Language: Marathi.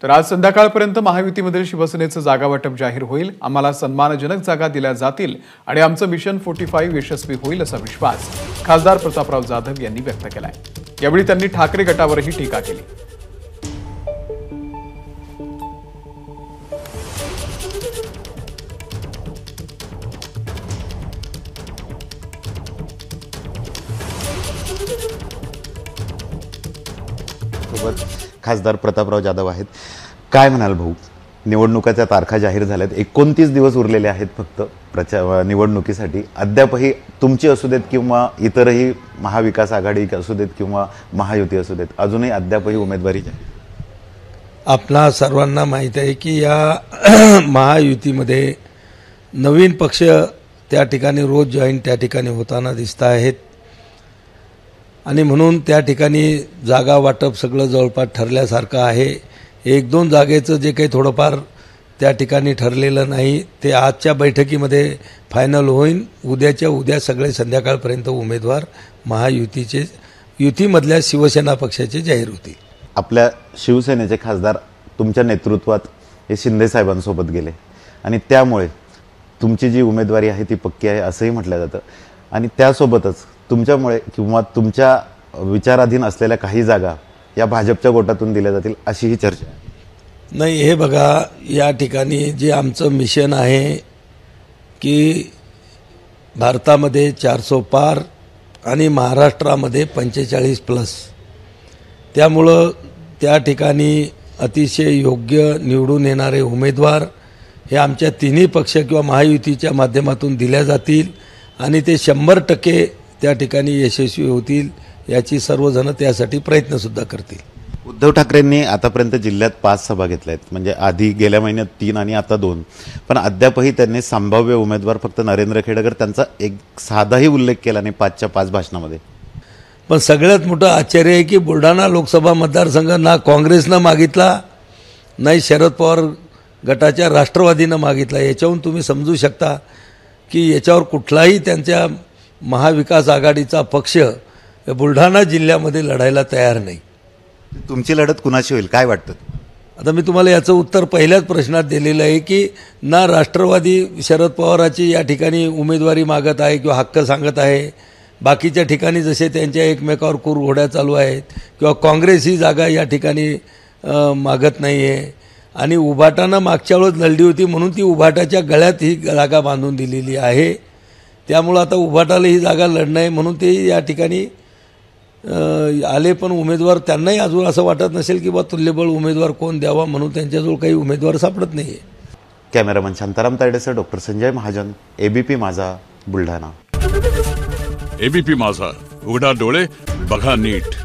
तर आज संध्याकाळपर्यंत महायुतीमधील शिवसेनेचं जागा वाटप जाहीर होईल। आम्हाला सन्मानजनक जागा दिल्या जातील आणि आमचं मिशन 45 यशस्वी होईल असा विश्वास खासदार प्रतापराव जाधव यांनी व्यक्त केलाय। यावेळी त्यांनी ठाकरे गटावरही टीका केली। खासदार प्रतापराव जाधव आहेत। काय म्हणाल भाऊ, निवडणुकाच्या तारखा जाहीर झाल्यात, 29 दिवस उरलेले आहेत फक्त निवडणुकीसाठी। अद्यापही तुमची असू देत किंवा इतरही महाविकास आघाडी असू देत किंवा महायुती असू देत, अजूनही अद्यापही उमेदवारी आपणा सर्वांना माहीत आहे की या महायुतीमध्ये नवीन पक्ष त्या ठिकाणी रोज जॉईन त्या ठिकाणी होताना दिसत आहेत आणि म्हणून त्या ठिकाणी जागा वाटप सगळं जवळपास ठरल्यासारखं आहे। एक दोन जागेचं जे काही थोडंफार त्या ठिकाणी ठरलेलं नाही ते आजच्या बैठकीमध्ये फायनल होईल। उद्याच्या उद्या सगळे संध्याकाळपर्यंत उमेदवार महायुतीचे युतीमधल्या शिवसेना पक्षाचे जाहीर होतील। आपल्या शिवसेनेचे खासदार तुमच्या नेतृत्वात हे शिंदे साहेबांसोबत गेले आणि त्यामुळे तुमची जी उमेदवारी आहे ती पक्की आहे असंही म्हटलं जातं आणि त्यासोबतच तुमच्यामुळे किंवा तुमच्या विचाराधीन असलेल्या काही जागा या भाजपच्या गोटातून दिल्या जातील अशी ही चर्चा आहे। नाही, हे बघा, या ठिकाणी जे आमचं मिशन आहे की भारतामध्ये 400 पार आणि महाराष्ट्रामध्ये 45+, त्यामुळं त्या ठिकाणी अतिशय योग्य निवडून येणारे उमेदवार हे आमच्या तिन्ही पक्ष किंवा महायुतीच्या माध्यमातून दिल्या जातील आणि ते 100% त्या ठिकाणी यशस्वी होतील याची सर्वजण त्यासाठी प्रयत्नसुद्धा करतील। उद्धव ठाकरेंनी आतापर्यंत जिल्ह्यात 5 सभा घेतल्या आहेत, म्हणजे आधी गेल्या महिन्यात 3 आणि आता 2, पण अद्यापही त्यांनी संभाव्य उमेदवार फक्त नरेंद्र खेडेकर त्यांचा एक साधाही उल्लेख केला नाही 5च्या 5 भाषणामध्ये। पण सगळ्यात मोठं आश्चर्य आहे की बुलढाणा लोकसभा मतदारसंघ ना काँग्रेसनं मागितला नाही शरद पवार गटाच्या राष्ट्रवादीनं मागितला। याच्यावरून तुम्ही समजू शकता की याच्यावर कुठलाही त्यांच्या महाविकास आघाडीचा पक्ष बुलढाणा जिल्ह्यामध्ये लढायला तयार नाही। तुमची लढत कुणाशी होईल काय वाटतं? आता मी तुम्हाला याचं उत्तर पहिल्याच प्रश्नात दिलेलं आहे की ना राष्ट्रवादी शरद पवाराची या ठिकाणी उमेदवारी मागत आहे किंवा हक्क सांगत आहे, बाकीच्या ठिकाणी जसे त्यांच्या एकमेकावर कुरघोड्या चालू आहेत, किंवा काँग्रेस ही जागा या ठिकाणी मागत नाही आहे आणि उभाटानं मागच्या वेळेस लढली होती म्हणून ती उभाटाच्या गळ्यात ही जागा बांधून दिलेली आहे। त्यामुळं आता उभाटाला ही जागा लढणं आहे म्हणून ते या ठिकाणी आले, पण उमेदवार त्यांनाही अजून असं वाटत नसेल की बा तुल्यबळ उमेदवार कोण द्यावा म्हणून त्यांच्याजवळ काही उमेदवार सापडत नाही आहे। कॅमेरामन शांताराम तायडेसह doctor Sanjay Mahajan, ABP Majha, Buldhana. ABP माझा, उघडा डोळे बघा नीट।